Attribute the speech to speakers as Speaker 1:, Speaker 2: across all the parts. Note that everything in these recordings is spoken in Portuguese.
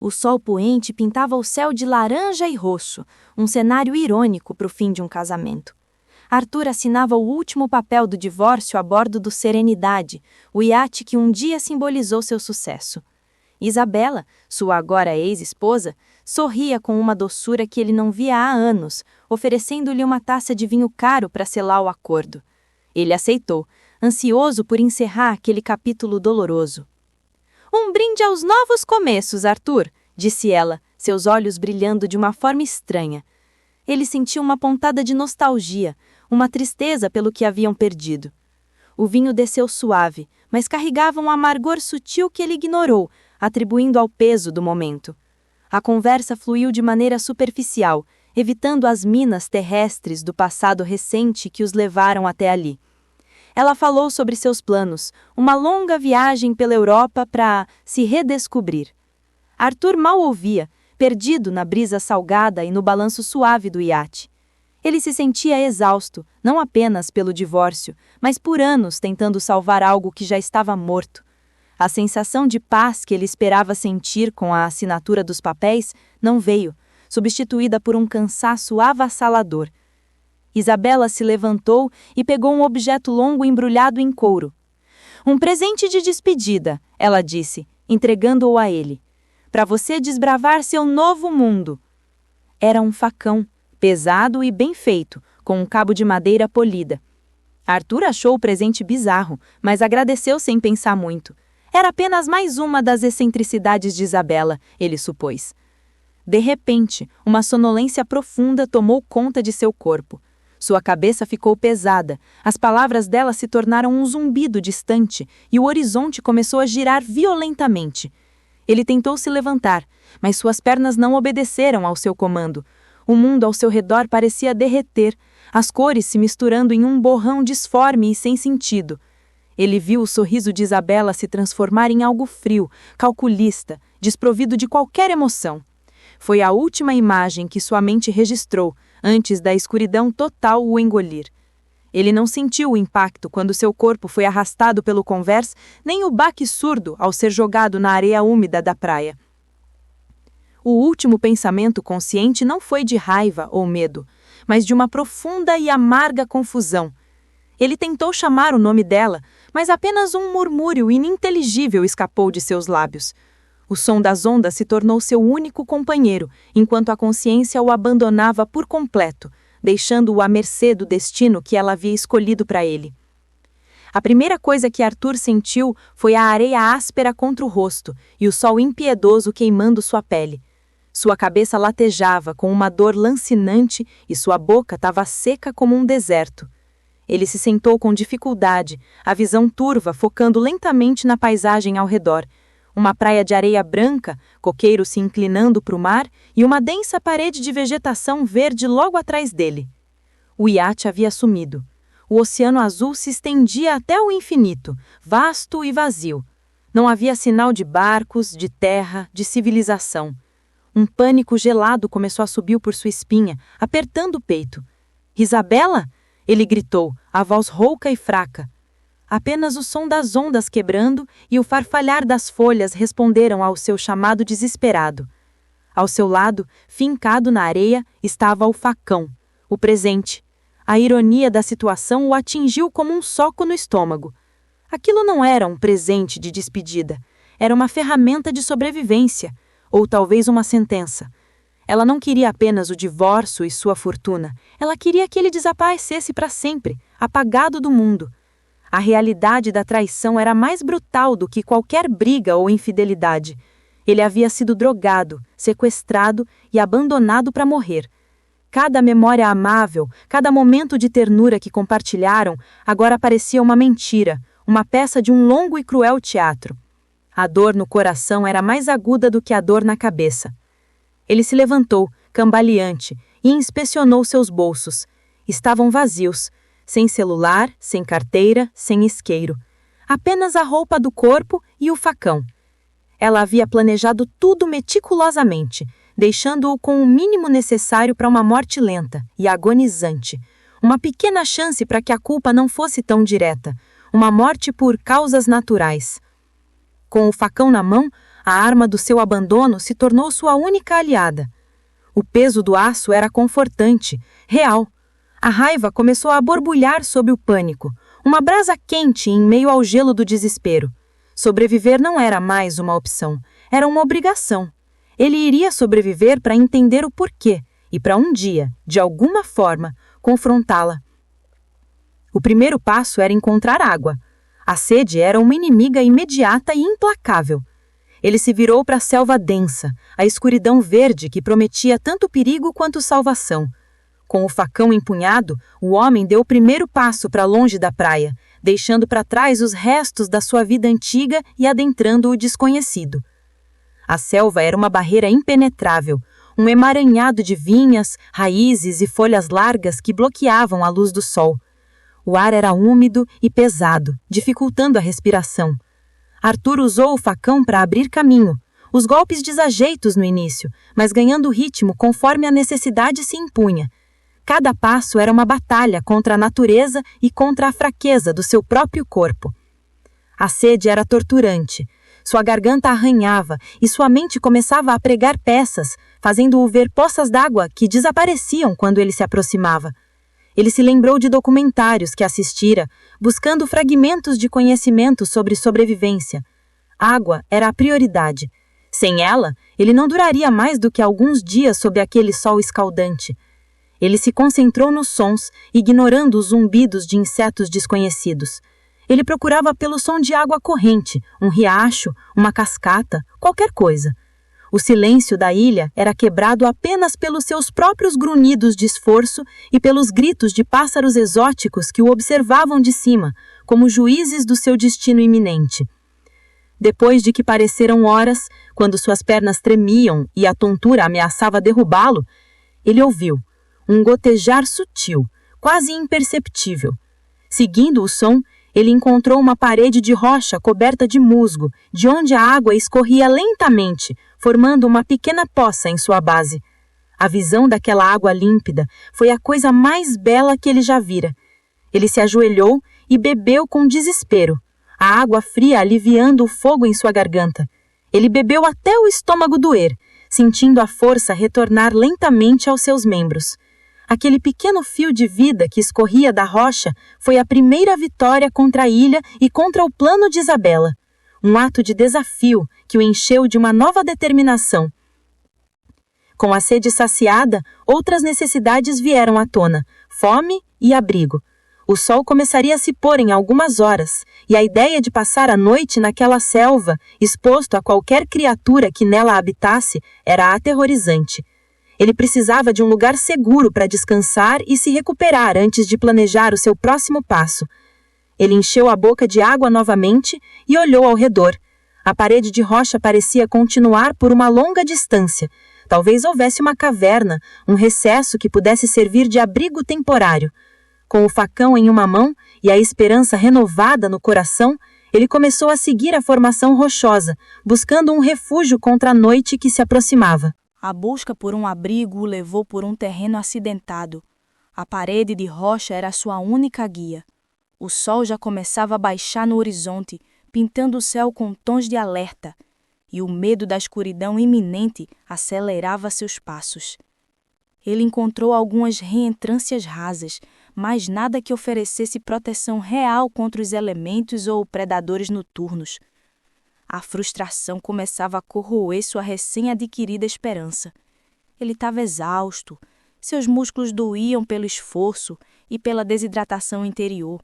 Speaker 1: O sol poente pintava o céu de laranja e roxo, um cenário irônico para o fim de um casamento. Arthur assinava o último papel do divórcio a bordo do Serenidade, o iate que um dia simbolizou seu sucesso. Isabela, sua agora ex-esposa, sorria com uma doçura que ele não via há anos, oferecendo-lhe uma taça de vinho caro para selar o acordo. Ele aceitou, ansioso por encerrar aquele capítulo doloroso. "Um brinde aos novos começos, Arthur", disse ela, seus olhos brilhando de uma forma estranha. Ele sentiu uma pontada de nostalgia, uma tristeza pelo que haviam perdido. O vinho desceu suave, mas carregava um amargor sutil que ele ignorou, atribuindo ao peso do momento. A conversa fluiu de maneira superficial, evitando as minas terrestres do passado recente que os levaram até ali. Ela falou sobre seus planos, uma longa viagem pela Europa para se redescobrir. Arthur mal ouvia, perdido na brisa salgada e no balanço suave do iate. Ele se sentia exausto, não apenas pelo divórcio, mas por anos tentando salvar algo que já estava morto. A sensação de paz que ele esperava sentir com a assinatura dos papéis não veio, substituída por um cansaço avassalador. Isabela se levantou e pegou um objeto longo embrulhado em couro. "Um presente de despedida", ela disse, entregando-o a ele. "Para você desbravar seu novo mundo." Era um facão, pesado e bem feito, com um cabo de madeira polida. Arthur achou o presente bizarro, mas agradeceu sem pensar muito. Era apenas mais uma das excentricidades de Isabela, ele supôs. De repente, uma sonolência profunda tomou conta de seu corpo. Sua cabeça ficou pesada, as palavras dela se tornaram um zumbido distante e o horizonte começou a girar violentamente. Ele tentou se levantar, mas suas pernas não obedeceram ao seu comando. O mundo ao seu redor parecia derreter, as cores se misturando em um borrão disforme e sem sentido. Ele viu o sorriso de Isabela se transformar em algo frio, calculista, desprovido de qualquer emoção. Foi a última imagem que sua mente registrou, antes da escuridão total o engolir. Ele não sentiu o impacto quando seu corpo foi arrastado pelo convés, nem o baque surdo ao ser jogado na areia úmida da praia. O último pensamento consciente não foi de raiva ou medo, mas de uma profunda e amarga confusão. Ele tentou chamar o nome dela, mas apenas um murmúrio ininteligível escapou de seus lábios. O som das ondas se tornou seu único companheiro, enquanto a consciência o abandonava por completo, deixando-o à mercê do destino que ela havia escolhido para ele. A primeira coisa que Arthur sentiu foi a areia áspera contra o rosto e o sol impiedoso queimando sua pele. Sua cabeça latejava com uma dor lancinante e sua boca estava seca como um deserto. Ele se sentou com dificuldade, a visão turva focando lentamente na paisagem ao redor. Uma praia de areia branca, coqueiros se inclinando para o mar e uma densa parede de vegetação verde logo atrás dele. O iate havia sumido. O oceano azul se estendia até o infinito, vasto e vazio. Não havia sinal de barcos, de terra, de civilização. Um pânico gelado começou a subir por sua espinha, apertando o peito. "Isabela!" ele gritou, a voz rouca e fraca. Apenas o som das ondas quebrando e o farfalhar das folhas responderam ao seu chamado desesperado. Ao seu lado, fincado na areia, estava o facão, o presente. A ironia da situação o atingiu como um soco no estômago. Aquilo não era um presente de despedida, era uma ferramenta de sobrevivência, ou talvez uma sentença. Ela não queria apenas o divórcio e sua fortuna, ela queria que ele desaparecesse para sempre, apagado do mundo. A realidade da traição era mais brutal do que qualquer briga ou infidelidade. Ele havia sido drogado, sequestrado e abandonado para morrer. Cada memória amável, cada momento de ternura que compartilharam, agora parecia uma mentira, uma peça de um longo e cruel teatro. A dor no coração era mais aguda do que a dor na cabeça. Ele se levantou, cambaleante, e inspecionou seus bolsos. Estavam vazios. Sem celular, sem carteira, sem isqueiro. Apenas a roupa do corpo e o facão. Ela havia planejado tudo meticulosamente, deixando-o com o mínimo necessário para uma morte lenta e agonizante. Uma pequena chance para que a culpa não fosse tão direta. Uma morte por causas naturais. Com o facão na mão, A arma do seu abandono se tornou sua única aliada. O peso do aço era confortante, real. A raiva começou a borbulhar sob o pânico, uma brasa quente em meio ao gelo do desespero. Sobreviver não era mais uma opção, era uma obrigação. Ele iria sobreviver para entender o porquê e para um dia, de alguma forma, confrontá-la. O primeiro passo era encontrar água. A sede era uma inimiga imediata e implacável. Ele se virou para a selva densa, a escuridão verde que prometia tanto perigo quanto salvação. Com o facão empunhado, o homem deu o primeiro passo para longe da praia, deixando para trás os restos da sua vida antiga e adentrando o desconhecido. A selva era uma barreira impenetrável, um emaranhado de vinhas, raízes e folhas largas que bloqueavam a luz do sol. O ar era úmido e pesado, dificultando a respiração. Arthur usou o facão para abrir caminho, os golpes desajeitos no início, mas ganhando ritmo conforme a necessidade se impunha. Cada passo era uma batalha contra a natureza e contra a fraqueza do seu próprio corpo. A sede era torturante. Sua garganta arranhava e sua mente começava a pregar peças, fazendo-o ver poças d'água que desapareciam quando ele se aproximava. Ele se lembrou de documentários que assistira, buscando fragmentos de conhecimento sobre sobrevivência. Água era a prioridade. Sem ela, ele não duraria mais do que alguns dias sob aquele sol escaldante. Ele se concentrou nos sons, ignorando os zumbidos de insetos desconhecidos. Ele procurava pelo som de água corrente, um riacho, uma cascata, qualquer coisa. O silêncio da ilha era quebrado apenas pelos seus próprios grunhidos de esforço e pelos gritos de pássaros exóticos que o observavam de cima, como juízes do seu destino iminente. Depois de que pareceram horas, quando suas pernas tremiam e a tontura ameaçava derrubá-lo, ele ouviu um gotejar sutil, quase imperceptível. Seguindo o som, ele encontrou uma parede de rocha coberta de musgo, de onde a água escorria lentamente, formando uma pequena poça em sua base. A visão daquela água límpida foi a coisa mais bela que ele já vira. Ele se ajoelhou e bebeu com desespero, a água fria aliviando o fogo em sua garganta. Ele bebeu até o estômago doer, sentindo a força retornar lentamente aos seus membros. Aquele pequeno fio de vida que escorria da rocha foi a primeira vitória contra a ilha e contra o plano de Isabela. Um ato de desafio que o encheu de uma nova determinação. Com a sede saciada, outras necessidades vieram à tona: fome e abrigo. O sol começaria a se pôr em algumas horas, e a ideia de passar a noite naquela selva, exposto a qualquer criatura que nela habitasse, era aterrorizante. Ele precisava de um lugar seguro para descansar e se recuperar antes de planejar o seu próximo passo. Ele encheu a boca de água novamente e olhou ao redor. A parede de rocha parecia continuar por uma longa distância. Talvez houvesse uma caverna, um recesso que pudesse servir de abrigo temporário. Com o facão em uma mão e a esperança renovada no coração, ele começou a seguir a formação rochosa, buscando um refúgio contra a noite que se aproximava.
Speaker 2: A busca por um abrigo o levou por um terreno acidentado. A parede de rocha era sua única guia. O sol já começava a baixar no horizonte, pintando o céu com tons de alerta, e o medo da escuridão iminente acelerava seus passos. Ele encontrou algumas reentrâncias rasas, mas nada que oferecesse proteção real contra os elementos ou predadores noturnos. A frustração começava a corroer sua recém-adquirida esperança. Ele estava exausto, seus músculos doíam pelo esforço e pela desidratação interior.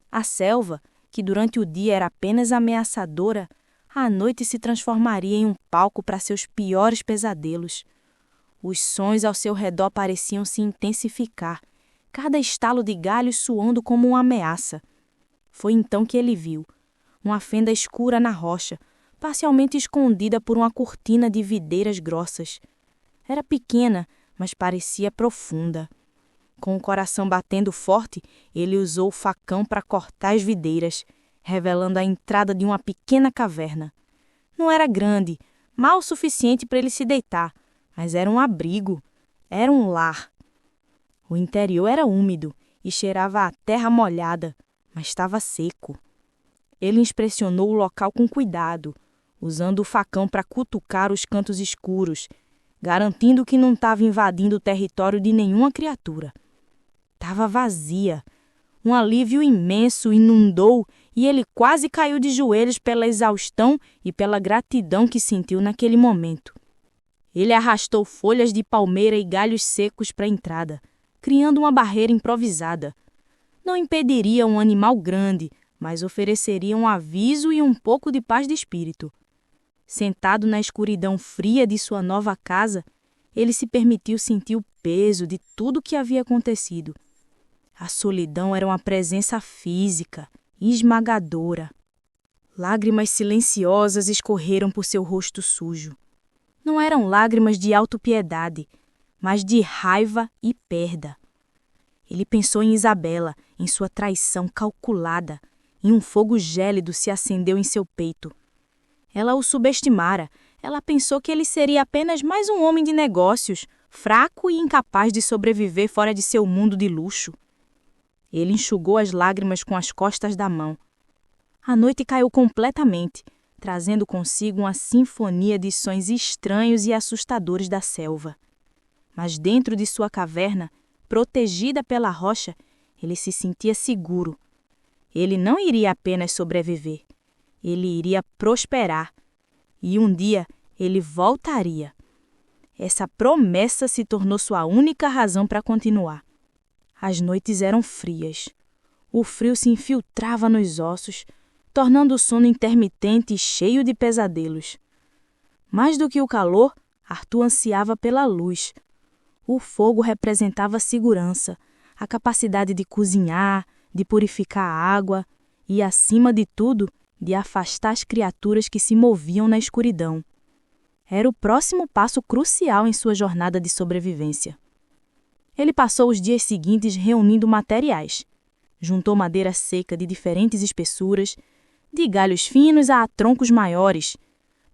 Speaker 2: A selva, que durante o dia era apenas ameaçadora, à noite se transformaria em um palco para seus piores pesadelos. Os sons ao seu redor pareciam se intensificar, cada estalo de galhos soando como uma ameaça. Foi então que ele viu uma fenda escura na rocha, parcialmente escondida por uma cortina de videiras grossas. Era pequena, mas parecia profunda. Com o coração batendo forte, ele usou o facão para cortar as videiras, revelando a entrada de uma pequena caverna. Não era grande, mal o suficiente para ele se deitar, mas era um abrigo, era um lar. O interior era úmido e cheirava a terra molhada, mas estava seco. Ele inspecionou o local com cuidado. usando o facão para cutucar os cantos escuros, garantindo que não estava invadindo o território de nenhuma criatura. Estava vazia. Um alívio imenso inundou e ele quase caiu de joelhos pela exaustão e pela gratidão que sentiu naquele momento. Ele arrastou folhas de palmeira e galhos secos para a entrada, criando uma barreira improvisada. Não impediria um animal grande, mas ofereceria um aviso e um pouco de paz de espírito. Sentado na escuridão fria de sua nova casa, ele se permitiu sentir o peso de tudo o que havia acontecido. A solidão era uma presença física, esmagadora. Lágrimas silenciosas escorreram por seu rosto sujo. Não eram lágrimas de autopiedade, mas de raiva e perda. Ele pensou em Isabela, em sua traição calculada, e um fogo gélido se acendeu em seu peito. Ela o subestimara. Ela pensou que ele seria apenas mais um homem de negócios, fraco e incapaz de sobreviver fora de seu mundo de luxo. Ele enxugou as lágrimas com as costas da mão. A noite caiu completamente, trazendo consigo uma sinfonia de sons estranhos e assustadores da selva. Mas dentro de sua caverna, protegida pela rocha, ele se sentia seguro. Ele não iria apenas sobreviver. Ele iria prosperar. E um dia ele voltaria. Essa promessa se tornou sua única razão para continuar. As noites eram frias. O frio se infiltrava nos ossos, tornando o sono intermitente e cheio de pesadelos. Mais do que o calor, Arthur ansiava pela luz. O fogo representava a segurança, a capacidade de cozinhar, de purificar a água e, acima de tudo, de afastar as criaturas que se moviam na escuridão. Era o próximo passo crucial em sua jornada de sobrevivência. Ele passou os dias seguintes reunindo materiais. Juntou madeira seca de diferentes espessuras, de galhos finos a troncos maiores.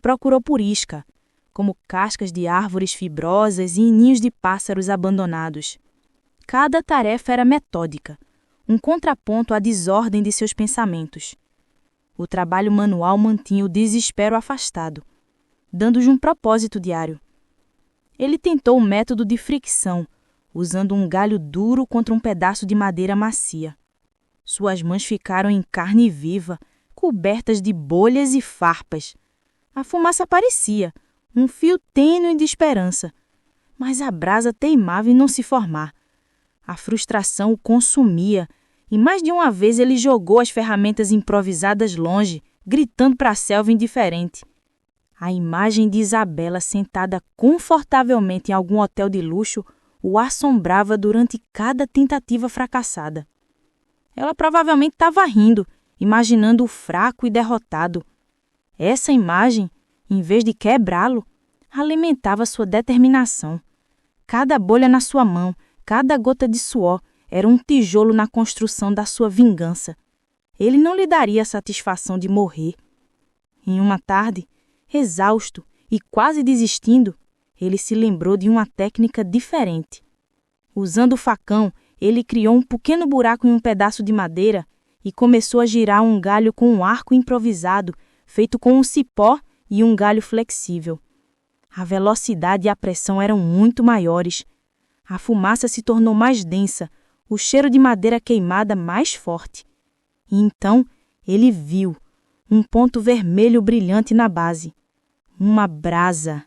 Speaker 2: Procurou por isca, como cascas de árvores fibrosas e ninhos de pássaros abandonados. Cada tarefa era metódica, um contraponto à desordem de seus pensamentos. O trabalho manual mantinha o desespero afastado, dando-lhe um propósito diário. Ele tentou o método de fricção, usando um galho duro contra um pedaço de madeira macia. Suas mãos ficaram em carne viva, cobertas de bolhas e farpas. A fumaça aparecia, um fio tênue de esperança, mas a brasa teimava em não se formar. A frustração o consumia, e mais de uma vez ele jogou as ferramentas improvisadas longe, gritando para a selva indiferente. A imagem de Isabela sentada confortavelmente em algum hotel de luxo o assombrava durante cada tentativa fracassada. Ela provavelmente estava rindo, imaginando-o fraco e derrotado. Essa imagem, em vez de quebrá-lo, alimentava sua determinação. Cada bolha na sua mão, cada gota de suor, era um tijolo na construção da sua vingança. Ele não lhe daria a satisfação de morrer. Em uma tarde, exausto e quase desistindo, ele se lembrou de uma técnica diferente. Usando o facão, ele criou um pequeno buraco em um pedaço de madeira e começou a girar um galho com um arco improvisado, feito com um cipó e um galho flexível. A velocidade e a pressão eram muito maiores. A fumaça se tornou mais densa, o cheiro de madeira queimada mais forte. E então ele viu um ponto vermelho brilhante na base. Uma brasa.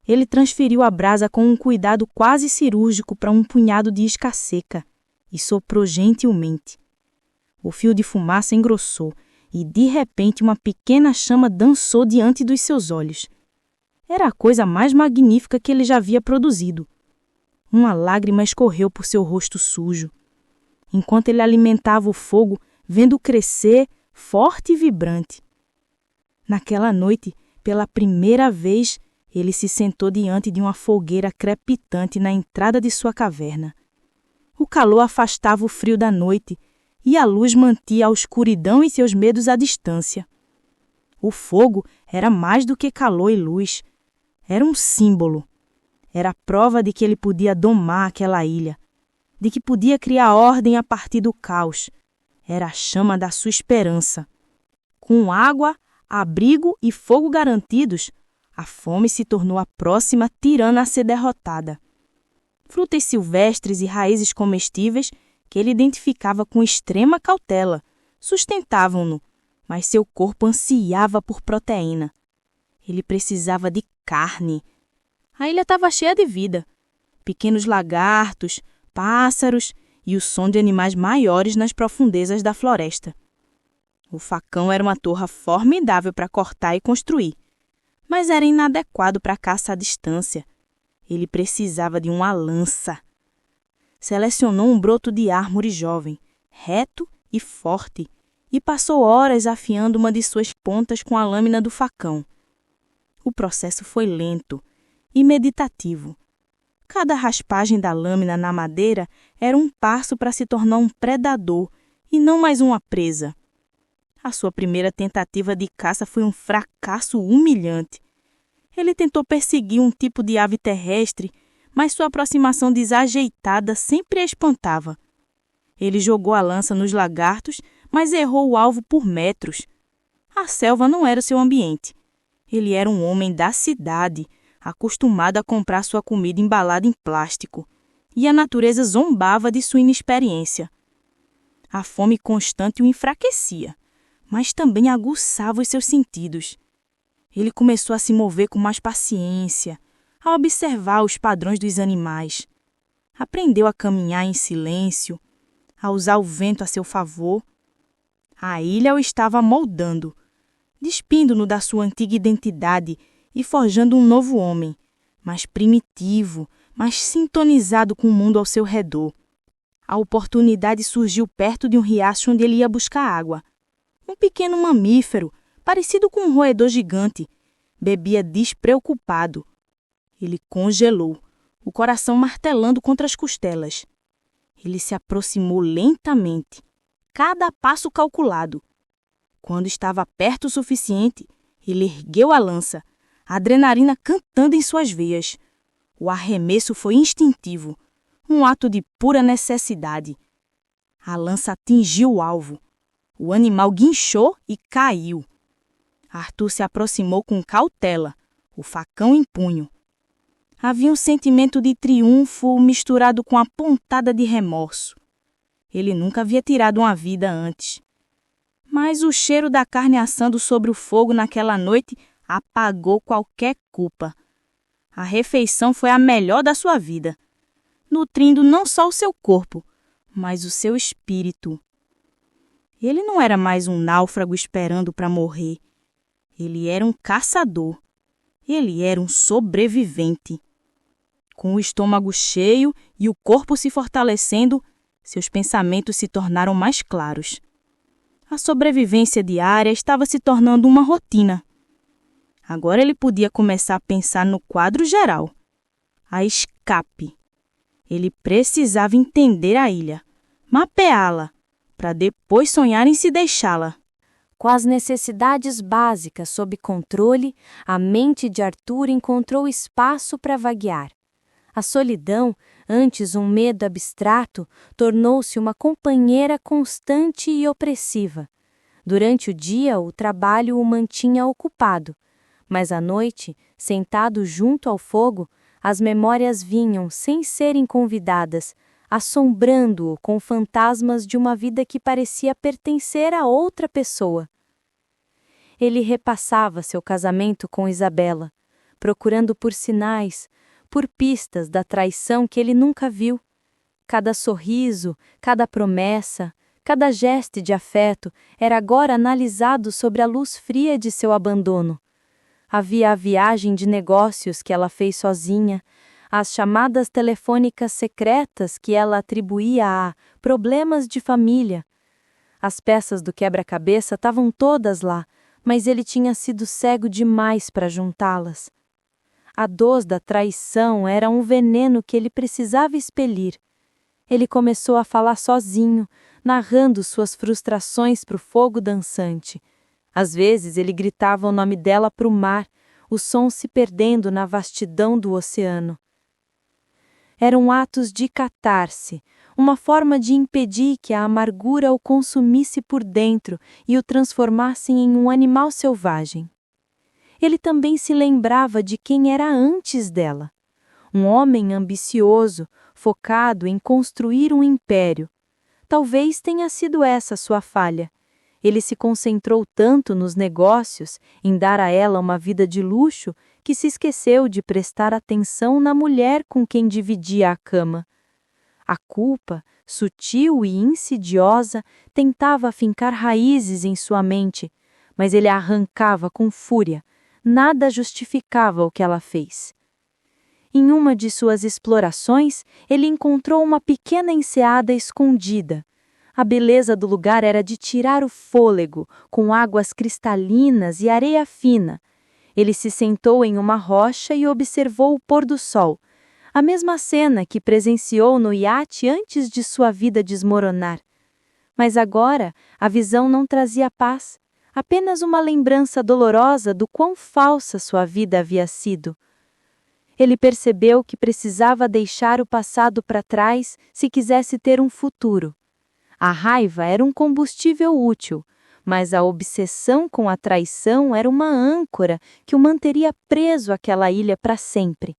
Speaker 2: Ele transferiu a brasa com um cuidado quase cirúrgico para um punhado de isca seca e soprou gentilmente. O fio de fumaça engrossou e, de repente, uma pequena chama dançou diante dos seus olhos. Era a coisa mais magnífica que ele já havia produzido. Uma lágrima escorreu por seu rosto sujo. Enquanto ele alimentava o fogo, vendo-o crescer, forte e vibrante. Naquela noite, pela primeira vez, ele se sentou diante de uma fogueira crepitante na entrada de sua caverna. O calor afastava o frio da noite e a luz mantinha a escuridão e seus medos à distância. O fogo era mais do que calor e luz. Era um símbolo. Era a prova de que ele podia domar aquela ilha, de que podia criar ordem a partir do caos. Era a chama da sua esperança. Com água, Abrigo e fogo garantidos, a fome se tornou a próxima tirana a ser derrotada. Frutas silvestres e raízes comestíveis que ele identificava com extrema cautela sustentavam-no, mas seu corpo ansiava por proteína. Ele precisava de carne. A ilha estava cheia de vida. Pequenos lagartos, pássaros e o som de animais maiores nas profundezas da floresta. O facão era uma torra formidável para cortar e construir, mas era inadequado para a caça à distância. Ele precisava de uma lança. Selecionou um broto de árvore jovem, reto e forte, e passou horas afiando uma de suas pontas com a lâmina do facão. O processo foi lento e meditativo. Cada raspagem da lâmina na madeira era um passo para se tornar um predador e não mais uma presa. A sua primeira tentativa de caça foi um fracasso humilhante. Ele tentou perseguir um tipo de ave terrestre, mas sua aproximação desajeitada sempre a espantava. Ele jogou a lança nos lagartos, mas errou o alvo por metros. A selva não era seu ambiente. Ele era um homem da cidade, acostumado a comprar sua comida embalada em plástico, e a natureza zombava de sua inexperiência. A fome constante o enfraquecia, mas também aguçava os seus sentidos. Ele começou a se mover com mais paciência, a observar os padrões dos animais. Aprendeu a caminhar em silêncio, a usar o vento a seu favor. A ilha o estava moldando, despindo-no da sua antiga identidade e forjando um novo homem, mais primitivo, mais sintonizado com o mundo ao seu redor. A oportunidade surgiu perto de um riacho onde ele ia buscar água. Um pequeno mamífero, parecido com um roedor gigante, bebia despreocupado. Ele congelou, o coração martelando contra as costelas. Ele se aproximou lentamente, cada passo calculado. Quando estava perto o suficiente, ele ergueu a lança, a adrenalina cantando em suas veias. O arremesso foi instintivo, um ato de pura necessidade. A lança atingiu o alvo. O animal guinchou e caiu. Arthur se aproximou com cautela, o facão em punho. Havia um sentimento de triunfo misturado com a pontada de remorso. Ele nunca havia tirado uma vida antes. Mas o cheiro da carne assando sobre o fogo naquela noite apagou qualquer culpa. A refeição foi a melhor da sua vida, nutrindo não só o seu corpo, mas o seu espírito. Ele não era mais um náufrago esperando para morrer. Ele era um caçador. Ele era um sobrevivente. Com o estômago cheio e o corpo se fortalecendo, seus pensamentos se tornaram mais claros. A sobrevivência diária estava se tornando uma rotina. Agora ele podia começar a pensar no quadro geral. A escape. Ele precisava entender a ilha, mapeá-la, para depois sonhar em se deixá-la.
Speaker 1: Com as necessidades básicas sob controle, a mente de Arthur encontrou espaço para vaguear. A solidão, antes um medo abstrato, tornou-se uma companheira constante e opressiva. Durante o dia, o trabalho o mantinha ocupado, mas à noite, sentado junto ao fogo, as memórias vinham sem serem convidadas, assombrando-o com fantasmas de uma vida que parecia pertencer a outra pessoa. Ele repassava seu casamento com Isabela, procurando por sinais, por pistas da traição que ele nunca viu. Cada sorriso, cada promessa, cada gesto de afeto era agora analisado sobre a luz fria de seu abandono. Havia a viagem de negócios que ela fez sozinha, as chamadas telefônicas secretas que ela atribuía a problemas de família. As peças do quebra-cabeça estavam todas lá, mas ele tinha sido cego demais para juntá-las. A dor da traição era um veneno que ele precisava expelir. Ele começou a falar sozinho, narrando suas frustrações para o fogo dançante. Às vezes ele gritava o nome dela para o mar, o som se perdendo na vastidão do oceano. Eram atos de catarse, uma forma de impedir que a amargura o consumisse por dentro e o transformasse em um animal selvagem. Ele também se lembrava de quem era antes dela. Um homem ambicioso, focado em construir um império. Talvez tenha sido essa sua falha. Ele se concentrou tanto nos negócios, em dar a ela uma vida de luxo, que se esqueceu de prestar atenção na mulher com quem dividia a cama. A culpa, sutil e insidiosa, tentava fincar raízes em sua mente, mas ele a arrancava com fúria. Nada justificava o que ela fez. Em uma de suas explorações, ele encontrou uma pequena enseada escondida. A beleza do lugar era de tirar o fôlego, com águas cristalinas e areia fina. Ele se sentou em uma rocha e observou o pôr do sol, a mesma cena que presenciou no iate antes de sua vida desmoronar. Mas agora, a visão não trazia paz, apenas uma lembrança dolorosa do quão falsa sua vida havia sido. Ele percebeu que precisava deixar o passado para trás se quisesse ter um futuro. A raiva era um combustível útil, mas a obsessão com a traição era uma âncora que o manteria preso àquela ilha para sempre.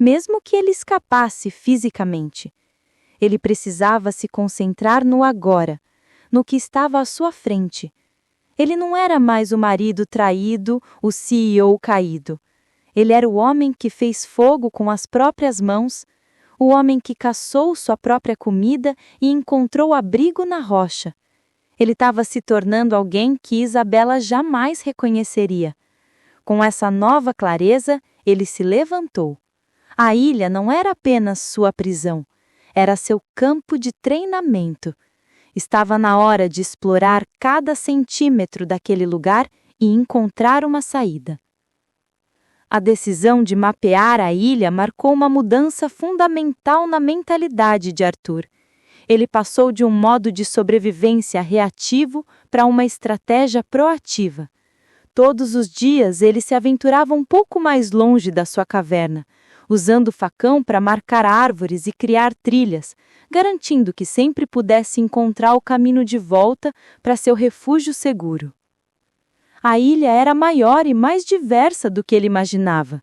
Speaker 1: Mesmo que ele escapasse fisicamente, ele precisava se concentrar no agora, no que estava à sua frente. Ele não era mais o marido traído, o CEO caído. Ele era o homem que fez fogo com as próprias mãos, o homem que caçou sua própria comida e encontrou abrigo na rocha. Ele estava se tornando alguém que Isabela jamais reconheceria. Com essa nova clareza, ele se levantou. A ilha não era apenas sua prisão, era seu campo de treinamento. Estava na hora de explorar cada centímetro daquele lugar e encontrar uma saída. A decisão de mapear a ilha marcou uma mudança fundamental na mentalidade de Arthur. Ele passou de um modo de sobrevivência reativo para uma estratégia proativa. Todos os dias ele se aventurava um pouco mais longe da sua caverna, usando o facão para marcar árvores e criar trilhas, garantindo que sempre pudesse encontrar o caminho de volta para seu refúgio seguro. A ilha era maior e mais diversa do que ele imaginava.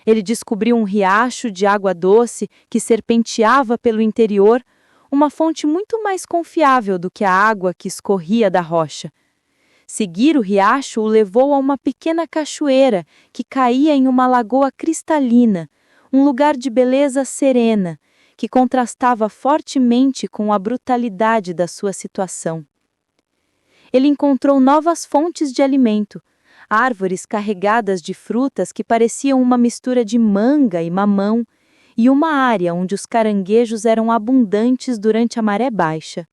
Speaker 1: Ele descobriu um riacho de água doce que serpenteava pelo interior, uma fonte muito mais confiável do que a água que escorria da rocha. Seguir o riacho o levou a uma pequena cachoeira que caía em uma lagoa cristalina, um lugar de beleza serena, que contrastava fortemente com a brutalidade da sua situação. Ele encontrou novas fontes de alimento, árvores carregadas de frutas que pareciam uma mistura de manga e mamão, e uma área onde os caranguejos eram abundantes durante a maré baixa.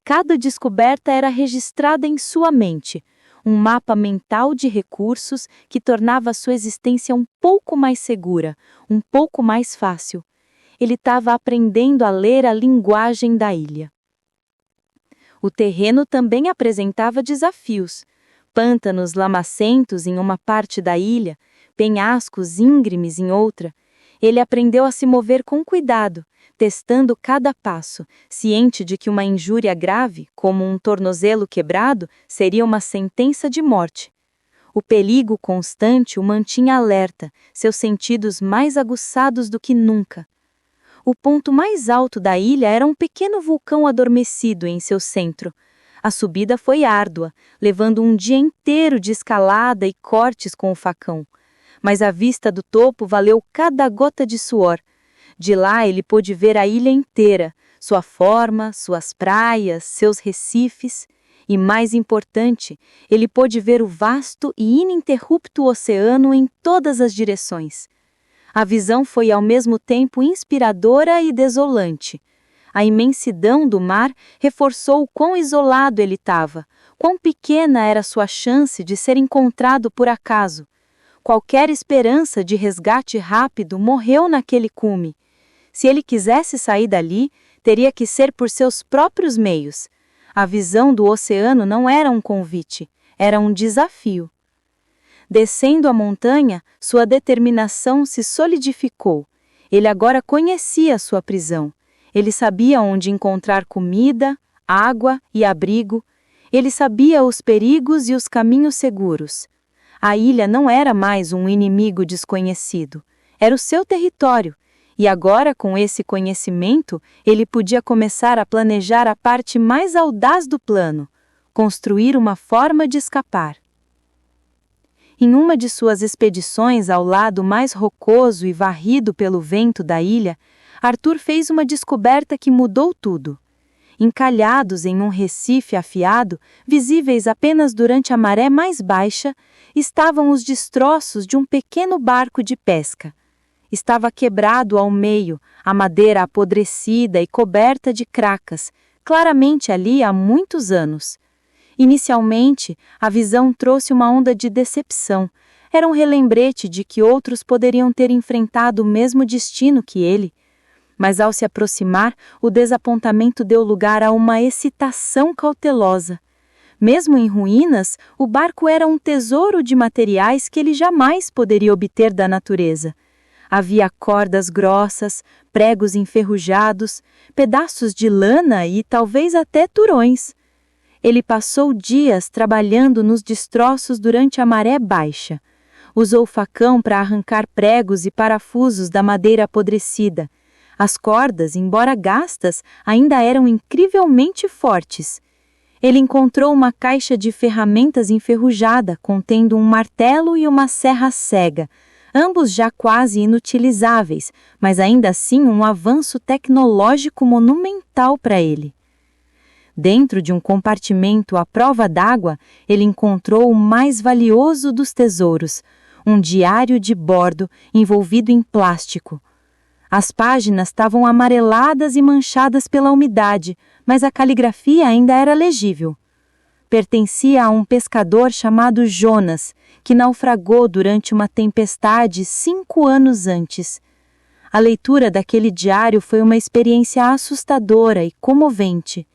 Speaker 1: Cada descoberta era registrada em sua mente, um mapa mental de recursos que tornava sua existência um pouco mais segura, um pouco mais fácil. Ele estava aprendendo a ler a linguagem da ilha. O terreno também apresentava desafios. Pântanos lamacentos em uma parte da ilha, penhascos íngremes em outra. Ele aprendeu a se mover com cuidado, testando cada passo, ciente de que uma injúria grave, como um tornozelo quebrado, seria uma sentença de morte. O perigo constante o mantinha alerta, seus sentidos mais aguçados do que nunca. O ponto mais alto da ilha era um pequeno vulcão adormecido em seu centro. A subida foi árdua, levando um dia inteiro de escalada e cortes com o facão. Mas a vista do topo valeu cada gota de suor. De lá ele pôde ver a ilha inteira, sua forma, suas praias, seus recifes. E, mais importante, ele pôde ver o vasto e ininterrupto oceano em todas as direções. A visão foi ao mesmo tempo inspiradora e desolante. A imensidão do mar reforçou o quão isolado ele estava, quão pequena era sua chance de ser encontrado por acaso. Qualquer esperança de resgate rápido morreu naquele cume. Se ele quisesse sair dali, teria que ser por seus próprios meios. A visão do oceano não era um convite, era um desafio. Descendo a montanha, sua determinação se solidificou. Ele agora conhecia sua prisão. Ele sabia onde encontrar comida, água e abrigo. Ele sabia os perigos e os caminhos seguros. A ilha não era mais um inimigo desconhecido. Era o seu território. E agora, com esse conhecimento, ele podia começar a planejar a parte mais audaz do plano: construir uma forma de escapar. Em uma de suas expedições ao lado mais rocoso e varrido pelo vento da ilha, Arthur fez uma descoberta que mudou tudo. Encalhados em um recife afiado, visíveis apenas durante a maré mais baixa, estavam os destroços de um pequeno barco de pesca. Estava quebrado ao meio, a madeira apodrecida e coberta de cracas, claramente ali há muitos anos. Inicialmente, a visão trouxe uma onda de decepção. Era um relembrete de que outros poderiam ter enfrentado o mesmo destino que ele. Mas ao se aproximar, o desapontamento deu lugar a uma excitação cautelosa. Mesmo em ruínas, o barco era um tesouro de materiais que ele jamais poderia obter da natureza. Havia cordas grossas, pregos enferrujados, pedaços de lã e talvez até turões. Ele passou dias trabalhando nos destroços durante a maré baixa. Usou facão para arrancar pregos e parafusos da madeira apodrecida. As cordas, embora gastas, ainda eram incrivelmente fortes. Ele encontrou uma caixa de ferramentas enferrujada, contendo um martelo e uma serra cega, ambos já quase inutilizáveis, mas ainda assim um avanço tecnológico monumental para ele. Dentro de um compartimento à prova d'água, ele encontrou o mais valioso dos tesouros, um diário de bordo envolvido em plástico. As páginas estavam amareladas e manchadas pela umidade, mas a caligrafia ainda era legível. Pertencia a um pescador chamado Jonas, que naufragou durante uma tempestade 5 anos antes. A leitura daquele diário foi uma experiência assustadora e comovente.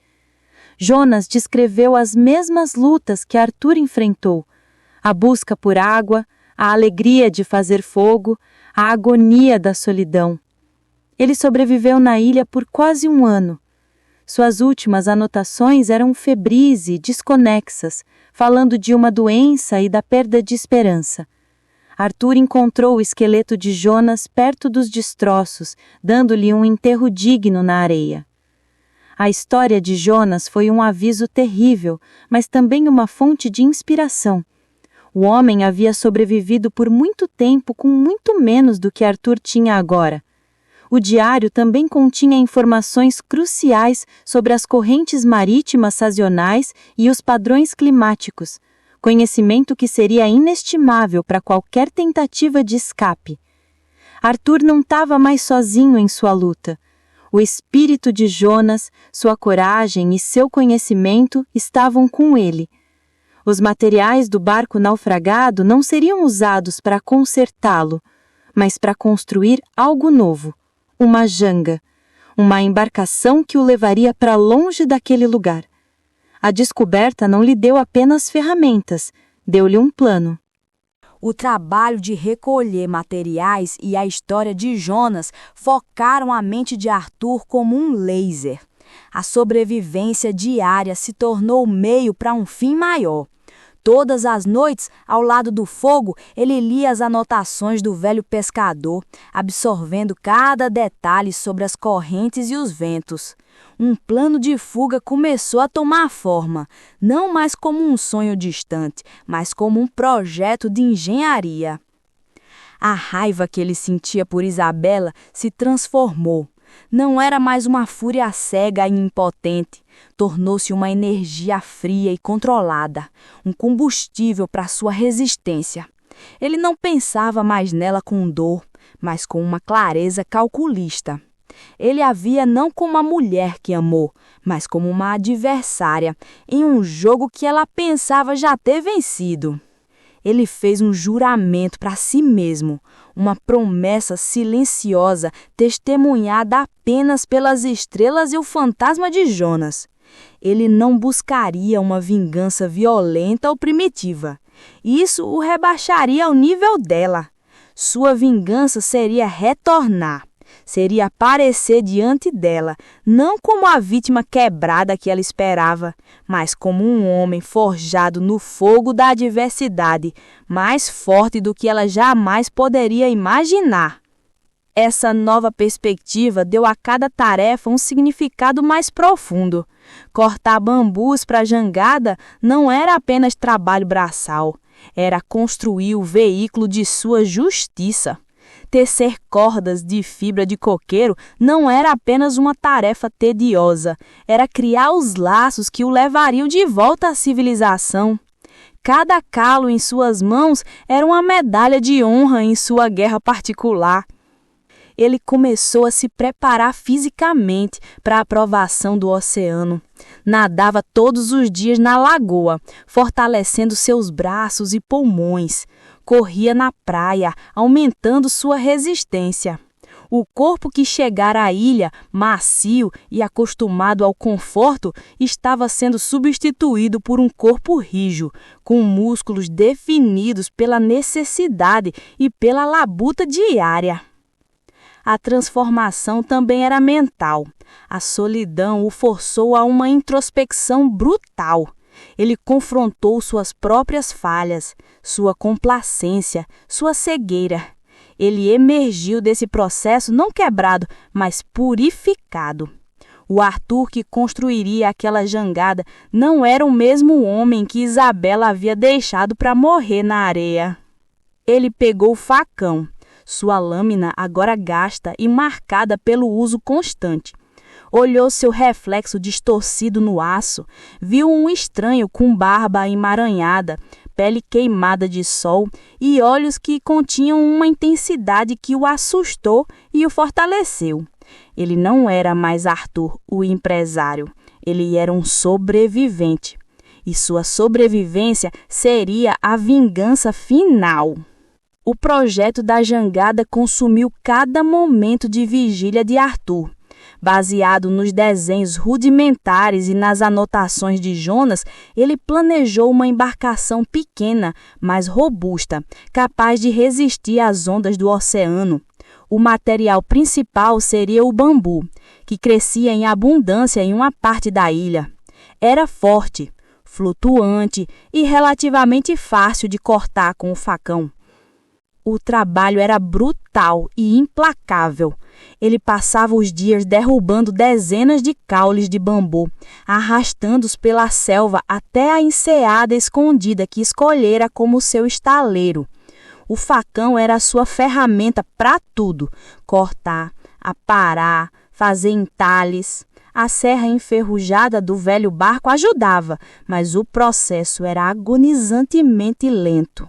Speaker 1: Jonas descreveu as mesmas lutas que Arthur enfrentou: a busca por água, a alegria de fazer fogo, a agonia da solidão. Ele sobreviveu na ilha por quase 1 ano. Suas últimas anotações eram febris e desconexas, falando de uma doença e da perda de esperança. Arthur encontrou o esqueleto de Jonas perto dos destroços, dando-lhe um enterro digno na areia. A história de Jonas foi um aviso terrível, mas também uma fonte de inspiração. O homem havia sobrevivido por muito tempo com muito menos do que Arthur tinha agora. O diário também continha informações cruciais sobre as correntes marítimas sazonais e os padrões climáticos, conhecimento que seria inestimável para qualquer tentativa de escape. Arthur não estava mais sozinho em sua luta. O espírito de Jonas, sua coragem e seu conhecimento estavam com ele. Os materiais do barco naufragado não seriam usados para consertá-lo, mas para construir algo novo, uma janga, uma embarcação que o levaria para longe daquele lugar. A descoberta não lhe deu apenas ferramentas, deu-lhe um plano.
Speaker 2: O trabalho de recolher materiais e a história de Jonas focaram a mente de Arthur como um laser. A sobrevivência diária se tornou o meio para um fim maior. Todas as noites, ao lado do fogo, ele lia as anotações do velho pescador, absorvendo cada detalhe sobre as correntes e os ventos. Um plano de fuga começou a tomar forma, não mais como um sonho distante, mas como um projeto de engenharia. A raiva que ele sentia por Isabela se transformou. Não era mais uma fúria cega e impotente, tornou-se uma energia fria e controlada, um combustível para sua resistência. Ele não pensava mais nela com dor, mas com uma clareza calculista. Ele a via não como uma mulher que amou, mas como uma adversária, em um jogo que ela pensava já ter vencido. Ele fez um juramento para si mesmo, uma promessa silenciosa, testemunhada apenas pelas estrelas e o fantasma de Jonas. Ele não buscaria uma vingança violenta ou primitiva. Isso o rebaixaria ao nível dela. Sua vingança seria retornar, seria aparecer diante dela, não como a vítima quebrada que ela esperava, mas como um homem forjado no fogo da adversidade, mais forte do que ela jamais poderia imaginar. Essa nova perspectiva deu a cada tarefa um significado mais profundo. Cortar bambus para a jangada não era apenas trabalho braçal, era construir o veículo de sua justiça. Tecer cordas de fibra de coqueiro não era apenas uma tarefa tediosa, era criar os laços que o levariam de volta à civilização. Cada calo em suas mãos era uma medalha de honra em sua guerra particular. Ele começou a se preparar fisicamente para a aprovação do oceano. Nadava todos os dias na lagoa, fortalecendo seus braços e pulmões. Corria na praia, aumentando sua resistência. O corpo que chegara à ilha, macio e acostumado ao conforto, estava sendo substituído por um corpo rijo, com músculos definidos pela necessidade e pela labuta diária. A transformação também era mental. A solidão o forçou a uma introspecção brutal. Ele confrontou suas próprias falhas, sua complacência, sua cegueira. Ele emergiu desse processo não quebrado, mas purificado. O Arthur que construiria aquela jangada não era o mesmo homem que Isabela havia deixado para morrer na areia. Ele pegou o facão. Sua lâmina agora gasta e marcada pelo uso constante. Olhou seu reflexo distorcido no aço, viu um estranho com barba emaranhada, pele queimada de sol e olhos que continham uma intensidade que o assustou e o fortaleceu. Ele não era mais Arthur, o empresário. Ele era um sobrevivente. E sua sobrevivência seria a vingança final. O projeto da jangada consumiu cada momento de vigília de Arthur. Baseado nos desenhos rudimentares e nas anotações de Jonas, ele planejou uma embarcação pequena, mas robusta, capaz de resistir às ondas do oceano. O material principal seria o bambu, que crescia em abundância em uma parte da ilha. Era forte, flutuante e relativamente fácil de cortar com o facão. O trabalho era brutal e implacável. Ele passava os dias derrubando dezenas de caules de bambu, arrastando-os pela selva até a enseada escondida que escolhera como seu estaleiro. O facão era a sua ferramenta para tudo: cortar, aparar, fazer entalhes. A serra enferrujada do velho barco ajudava, mas o processo era agonizantemente lento.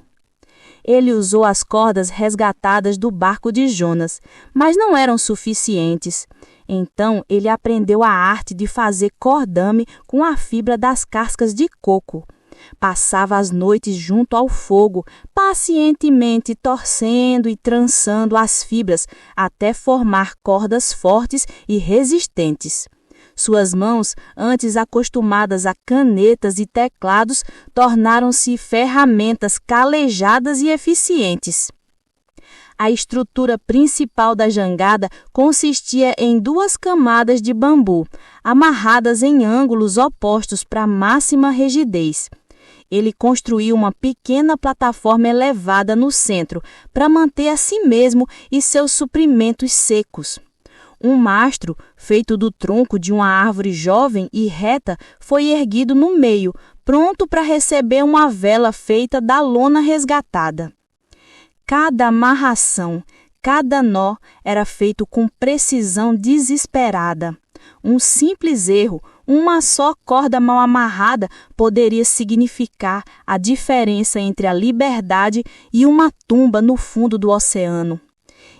Speaker 2: Ele usou as cordas resgatadas do barco de Jonas, mas não eram suficientes. Então ele aprendeu a arte de fazer cordame com a fibra das cascas de coco. Passava as noites junto ao fogo, pacientemente torcendo e trançando as fibras até formar cordas fortes e resistentes. Suas mãos, antes acostumadas a canetas e teclados, tornaram-se ferramentas calejadas e eficientes. A estrutura principal da jangada consistia em 2 camadas de bambu, amarradas em ângulos opostos para máxima rigidez. Ele construiu uma pequena plataforma elevada no centro para manter a si mesmo e seus suprimentos secos. Um mastro, feito do tronco de uma árvore jovem e reta, foi erguido no meio, pronto para receber uma vela feita da lona resgatada. Cada amarração, cada nó era feito com precisão desesperada. Um simples erro, uma só corda mal amarrada, poderia significar a diferença entre a liberdade e uma tumba no fundo do oceano.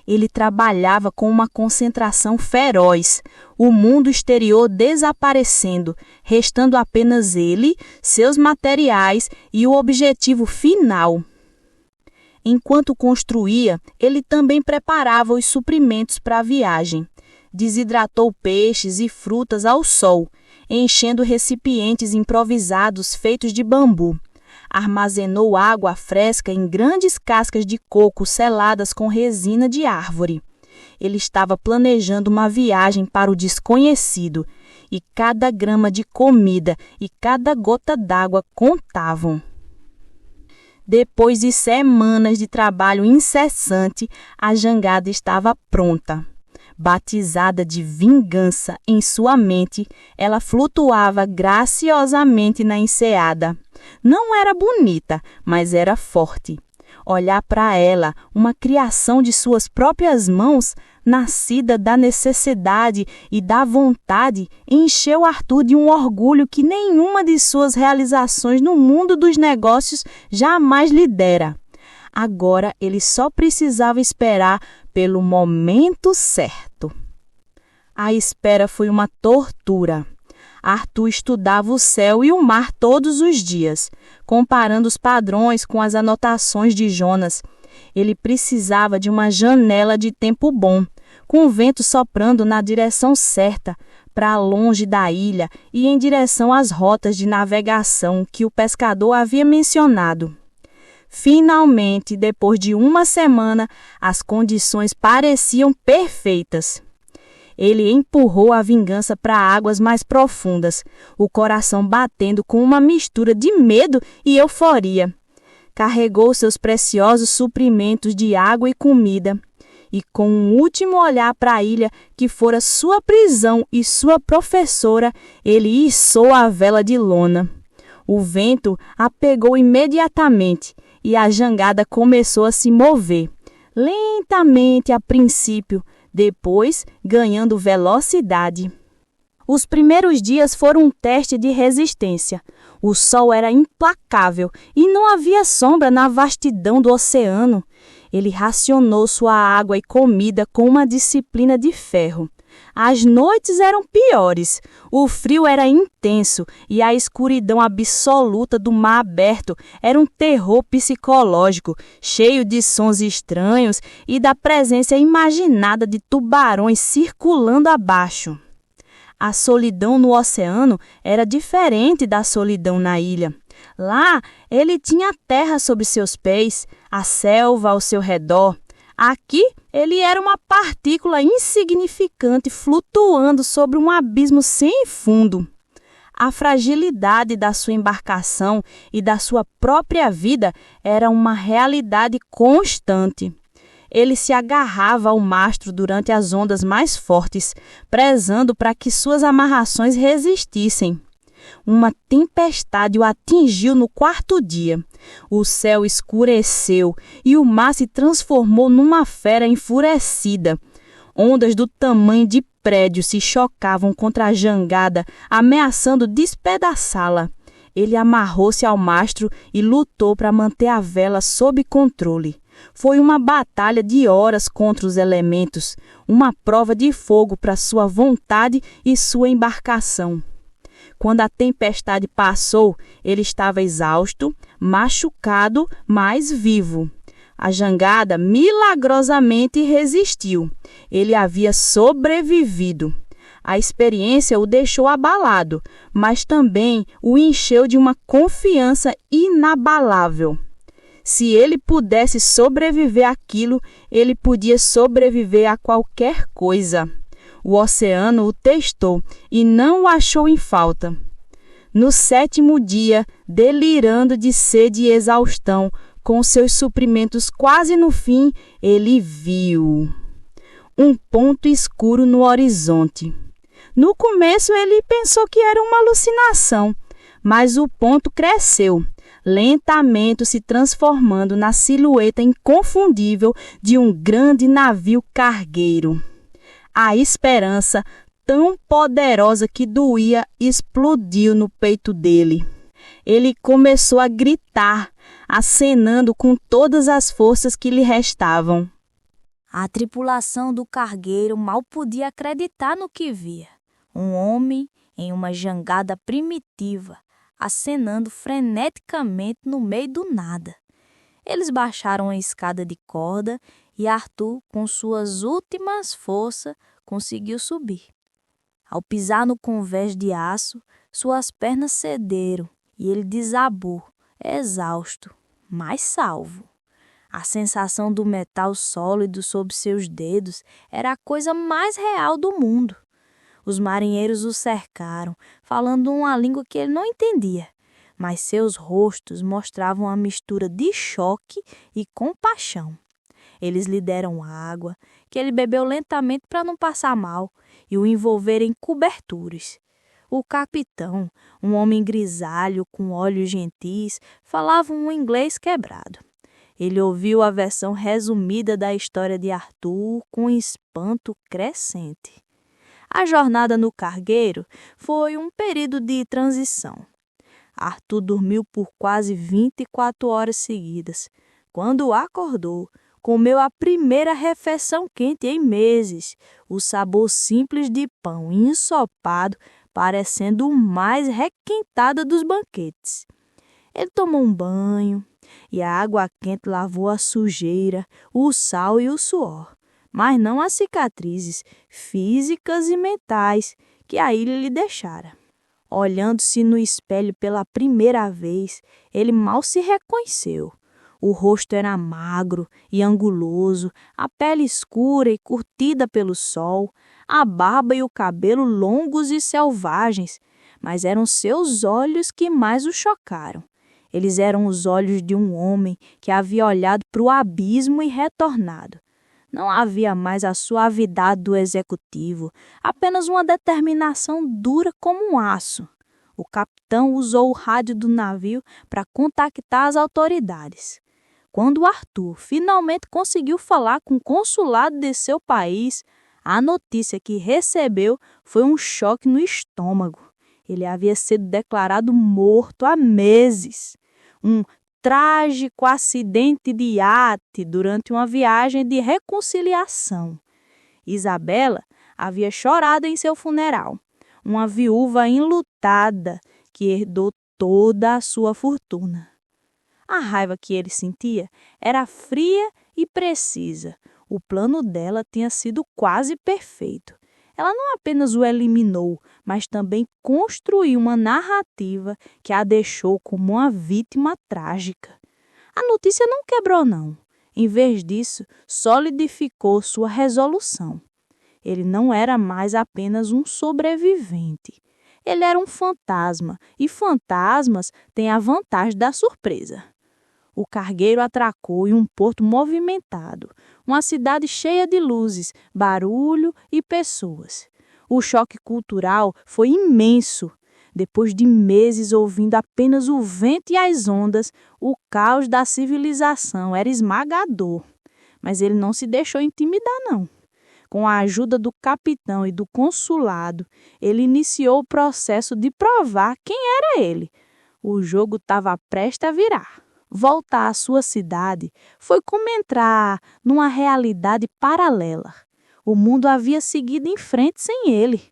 Speaker 2: Ele trabalhava com uma concentração feroz, o mundo exterior desaparecendo, restando apenas ele, seus materiais e o objetivo final. Enquanto construía, ele também preparava os suprimentos para a viagem. Desidratou peixes e frutas ao sol, enchendo recipientes improvisados feitos de bambu. Armazenou água fresca em grandes cascas de coco seladas com resina de árvore. ele estava planejando uma viagem para o desconhecido, e cada grama de comida e cada gota d'água contavam. Depois de semanas de trabalho incessante, a jangada estava pronta. Batizada de vingança em sua mente, ela flutuava graciosamente na enseada. Não era bonita, mas era forte. Olhar para ela, uma criação de suas próprias mãos, nascida da necessidade e da vontade, encheu Arthur de um orgulho que nenhuma de suas realizações no mundo dos negócios jamais lhe dera. Agora ele só precisava esperar pelo momento certo. A espera foi uma tortura. Arthur estudava o céu e o mar todos os dias, comparando os padrões com as anotações de Jonas. Ele precisava de uma janela de tempo bom, com o vento soprando na direção certa, para longe da ilha e em direção às rotas de navegação que o pescador havia mencionado. Finalmente, depois de uma semana, as condições pareciam perfeitas. Ele empurrou a vingança para águas mais profundas, o coração batendo com uma mistura de medo e euforia. Carregou seus preciosos suprimentos de água e comida, e com um último olhar para a ilha que fora sua prisão e sua professora, ele içou a vela de lona. O vento a pegou imediatamente e a jangada começou a se mover, lentamente a princípio, depois ganhando velocidade. Os primeiros dias foram um teste de resistência. O sol era implacável e não havia sombra na vastidão do oceano. Ele racionou sua água e comida com uma disciplina de ferro. As noites eram piores, o frio era intenso e a escuridão absoluta do mar aberto era um terror psicológico, cheio de sons estranhos e da presença imaginada de tubarões circulando abaixo. A solidão no oceano era diferente da solidão na ilha. Lá, ele tinha a terra sob seus pés, a selva ao seu redor. Aqui, ele era uma partícula insignificante flutuando sobre um abismo sem fundo. A fragilidade da sua embarcação e da sua própria vida era uma realidade constante. Ele se agarrava ao mastro durante as ondas mais fortes, prezando para que suas amarrações resistissem. Uma tempestade o atingiu no quarto dia. O céu escureceu e o mar se transformou numa fera enfurecida. Ondas do tamanho de prédios se chocavam contra a jangada, ameaçando despedaçá-la. Ele amarrou-se ao mastro e lutou para manter a vela sob controle. Foi uma batalha de horas contra os elementos, uma prova de fogo para sua vontade e sua embarcação. Quando a tempestade passou, ele estava exausto, machucado, mas vivo. A jangada milagrosamente resistiu. Ele havia sobrevivido. A experiência o deixou abalado, mas também o encheu de uma confiança inabalável. Se ele pudesse sobreviver àquilo, ele podia sobreviver a qualquer coisa. O oceano o testou e não o achou em falta. No 7º dia, delirando de sede e exaustão, com seus suprimentos quase no fim, ele viu um ponto escuro no horizonte. No começo, ele pensou que era uma alucinação, mas o ponto cresceu, lentamente se transformando na silhueta inconfundível de um grande navio cargueiro. A esperança, tão poderosa que doía, explodiu no peito dele. Ele começou a gritar, acenando com todas as forças que lhe restavam.
Speaker 3: A tripulação do cargueiro mal podia acreditar no que via. Um homem em uma jangada primitiva, acenando freneticamente no meio do nada. Eles baixaram a escada de corda e Arthur, com suas últimas forças, conseguiu subir. Ao pisar no convés de aço, suas pernas cederam e ele desabou, exausto, mas salvo. A sensação do metal sólido sob seus dedos era a coisa mais real do mundo. Os marinheiros o cercaram, falando uma língua que ele não entendia, mas seus rostos mostravam a mistura de choque e compaixão. Eles lhe deram água, que ele bebeu lentamente para não passar mal, e o envolveram em coberturas. O capitão, um homem grisalho com olhos gentis, falava um inglês quebrado. Ele ouviu a versão resumida da história de Arthur com espanto crescente. A jornada no cargueiro foi um período de transição. Arthur dormiu por quase 24 horas seguidas. Quando acordou, comeu a primeira refeição quente em meses, o sabor simples de pão ensopado, parecendo o mais requentado dos banquetes. Ele tomou um banho, e a água quente lavou a sujeira, o sal e o suor, mas não as cicatrizes físicas e mentais que a ilha lhe deixara. Olhando-se no espelho pela primeira vez, ele mal se reconheceu. O rosto era magro e anguloso, a pele escura e curtida pelo sol, a barba e o cabelo longos e selvagens, mas eram seus olhos que mais o chocaram. Eles eram os olhos de um homem que havia olhado para o abismo e retornado. Não havia mais a suavidade do executivo, apenas uma determinação dura como um aço. O capitão usou o rádio do navio para contactar as autoridades. Quando Arthur finalmente conseguiu falar com o consulado de seu país, a notícia que recebeu foi um choque no estômago. Ele havia sido declarado morto há meses. Um trágico acidente de iate durante uma viagem de reconciliação. Isabela havia chorado em seu funeral, uma viúva enlutada que herdou toda a sua fortuna. A raiva que ele sentia era fria e precisa. O plano dela tinha sido quase perfeito. Ela não apenas o eliminou, mas também construiu uma narrativa que a deixou como uma vítima trágica. A notícia não quebrou, não. Em vez disso, solidificou sua resolução. Ele não era mais apenas um sobrevivente. Ele era um fantasma, e fantasmas têm a vantagem da surpresa. O cargueiro atracou em um porto movimentado, uma cidade cheia de luzes, barulho e pessoas. O choque cultural foi imenso. Depois de meses ouvindo apenas o vento e as ondas, o caos da civilização era esmagador. Mas ele não se deixou intimidar, não. Com a ajuda do capitão e do consulado, ele iniciou o processo de provar quem era ele. O jogo estava prestes a virar. Voltar à sua cidade foi como entrar numa realidade paralela. O mundo havia seguido em frente sem ele.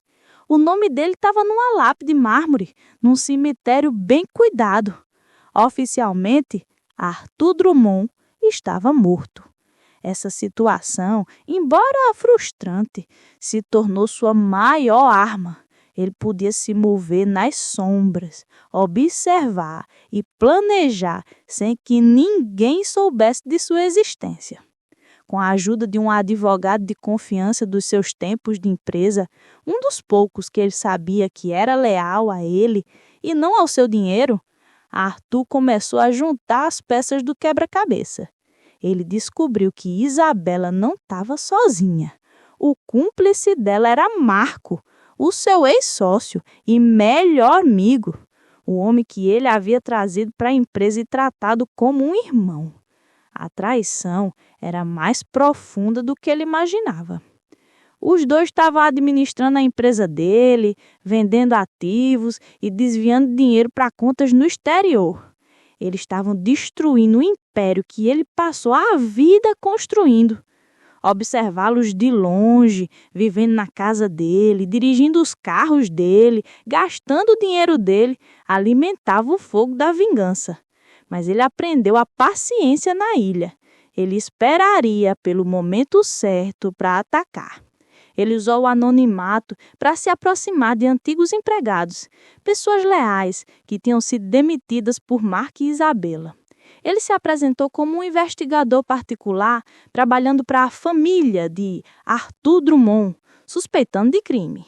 Speaker 3: O nome dele estava numa lápide de mármore, num cemitério bem cuidado. Oficialmente, Arthur Drummond estava morto. Essa situação, embora frustrante, se tornou sua maior arma. Ele podia se mover nas sombras, observar e planejar sem que ninguém soubesse de sua existência. Com a ajuda de um advogado de confiança dos seus tempos de empresa, um dos poucos que ele sabia que era leal a ele e não ao seu dinheiro, Arthur começou a juntar as peças do quebra-cabeça. Ele descobriu que Isabela não estava sozinha. O cúmplice dela era Marco, o seu ex-sócio e melhor amigo, o homem que ele havia trazido para a empresa e tratado como um irmão. A traição era mais profunda do que ele imaginava. Os dois estavam administrando a empresa dele, vendendo ativos e desviando dinheiro para contas no exterior. Eles estavam destruindo o império que ele passou a vida construindo. Observá-los de longe, vivendo na casa dele, dirigindo os carros dele, gastando o dinheiro dele, alimentava o fogo da vingança. Mas ele aprendeu a paciência na ilha. Ele esperaria pelo momento certo para atacar. Ele usou o anonimato para se aproximar de antigos empregados, pessoas leais que tinham sido demitidas por Marco e Isabela.
Speaker 2: Ele se apresentou como um investigador particular trabalhando para a família de Arthur Drummond, suspeitando de crime.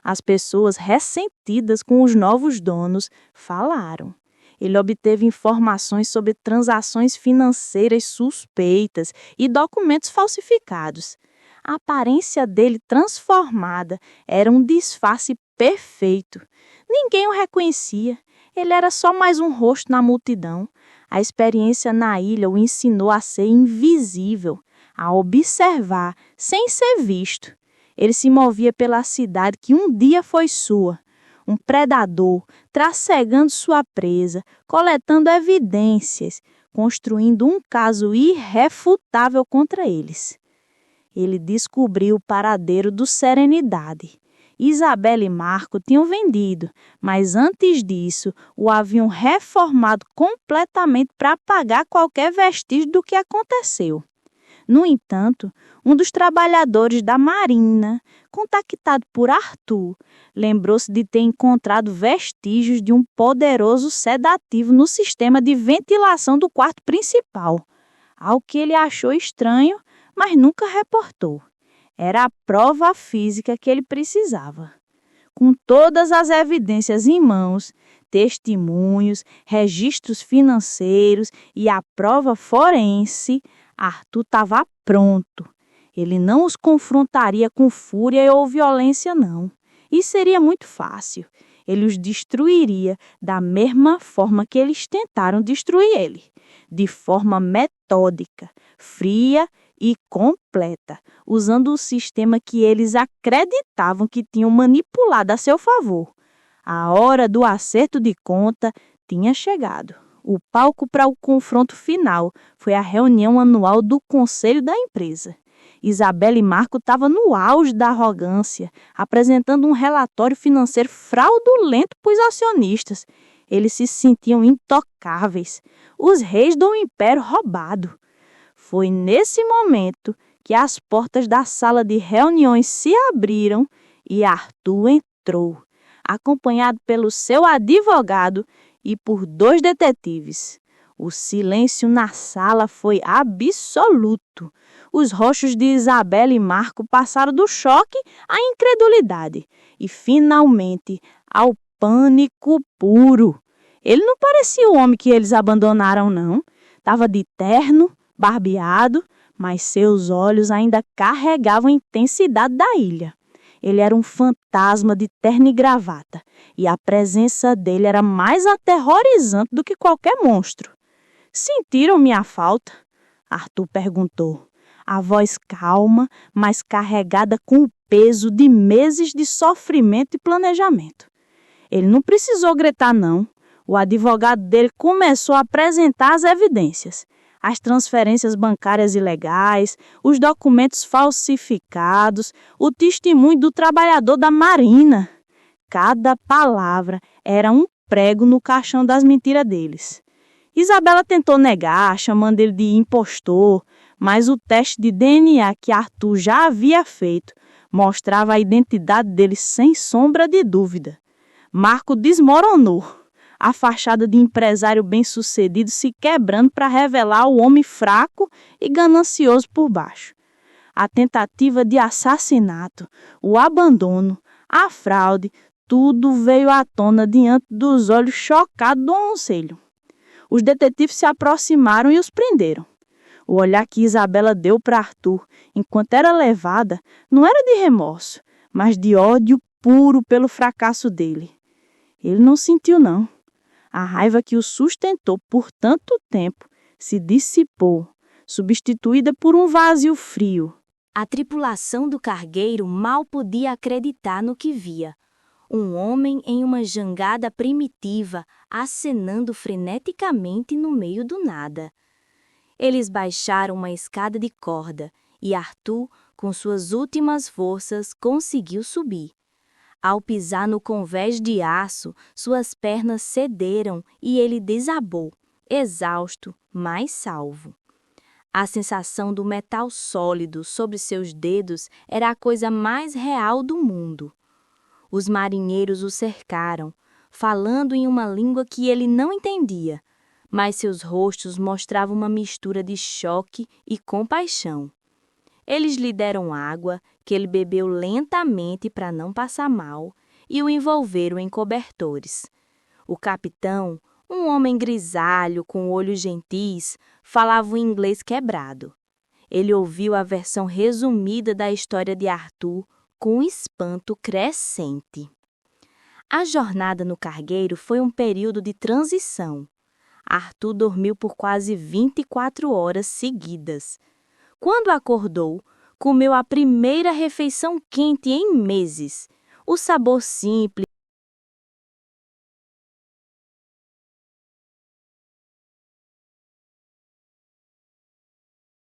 Speaker 2: As pessoas ressentidas com os novos donos falaram. Ele obteve informações sobre transações financeiras suspeitas e documentos falsificados. A aparência dele transformada era um disfarce perfeito. Ninguém o reconhecia. Ele era só mais um rosto na multidão. A experiência na ilha o ensinou a ser invisível, a observar sem ser visto. Ele se movia pela cidade que um dia foi sua. Um predador, tracegando sua presa, coletando evidências, construindo um caso irrefutável contra eles. Ele descobriu o paradeiro do Serenidade. Isabela e Marco tinham vendido, mas antes disso o haviam reformado completamente para apagar qualquer vestígio do que aconteceu. No entanto, um dos trabalhadores da Marina, contactado por Arthur, lembrou-se de ter encontrado vestígios de um poderoso sedativo no sistema de ventilação do quarto principal, algo que ele achou estranho, mas nunca reportou. Era a prova física que ele precisava. Com todas as evidências em mãos, testemunhos, registros financeiros e a prova forense, Arthur estava pronto. Ele não os confrontaria com fúria ou violência, não. Isso seria muito fácil. Ele os destruiria da mesma forma que eles tentaram destruir ele, de forma metódica, fria e completa, usando o sistema que eles acreditavam que tinham manipulado a seu favor. A hora do acerto de conta tinha chegado. O palco para o confronto final foi a reunião anual do Conselho da empresa. Isabela e Marco estavam no auge da arrogância, apresentando um relatório financeiro fraudulento para os acionistas. Eles se sentiam intocáveis, os reis do império roubado. Foi nesse momento que as portas da sala de reuniões se abriram e Arthur entrou, acompanhado pelo seu advogado e por 2 detetives. O silêncio na sala foi absoluto. Os rostos de Isabela e Marco passaram do choque à incredulidade e, finalmente, ao pânico puro. Ele não parecia o homem que eles abandonaram, não. Estava de terno, barbeado, mas seus olhos ainda carregavam a intensidade da ilha. Ele era um fantasma de terno e gravata, e a presença dele era mais aterrorizante do que qualquer monstro. Sentiram minha falta? Arthur perguntou, a voz calma, mas carregada com o peso de meses de sofrimento e planejamento. Ele não precisou gritar, não. O advogado dele começou a apresentar as evidências. As transferências bancárias ilegais, os documentos falsificados, o testemunho do trabalhador da Marina. Cada palavra era um prego no caixão das mentiras deles. Isabela tentou negar, chamando ele de impostor, mas o teste de DNA que Arthur já havia feito mostrava a identidade dele sem sombra de dúvida. Marco desmoronou. A fachada de empresário bem-sucedido se quebrando para revelar o homem fraco e ganancioso por baixo. A tentativa de assassinato, o abandono, a fraude, tudo veio à tona diante dos olhos chocados do conselho. Os detetives se aproximaram e os prenderam. O olhar que Isabela deu para Arthur enquanto era levada não era de remorso, mas de ódio puro pelo fracasso dele. Ele não sentiu, não. A raiva que o sustentou por tanto tempo se dissipou, substituída por um vazio frio.
Speaker 3: A tripulação do cargueiro mal podia acreditar no que via. Um homem em uma jangada primitiva, acenando freneticamente no meio do nada. Eles baixaram uma escada de corda e Arthur, com suas últimas forças, conseguiu subir. Ao pisar no convés de aço, suas pernas cederam e ele desabou, exausto, mas salvo. A sensação do metal sólido sobre seus dedos era a coisa mais real do mundo. Os marinheiros o cercaram, falando em uma língua que ele não entendia,
Speaker 1: mas seus rostos mostravam uma mistura de choque e compaixão. Eles lhe deram água, que ele bebeu lentamente para não passar mal, e o envolveram em cobertores. O capitão, um homem grisalho com olhos gentis, falava um inglês quebrado. Ele ouviu a versão resumida da história de Arthur com um espanto crescente. A jornada no cargueiro foi um período de transição. Arthur dormiu por quase 24 horas seguidas. Quando acordou, comeu a primeira refeição quente em meses. O sabor simples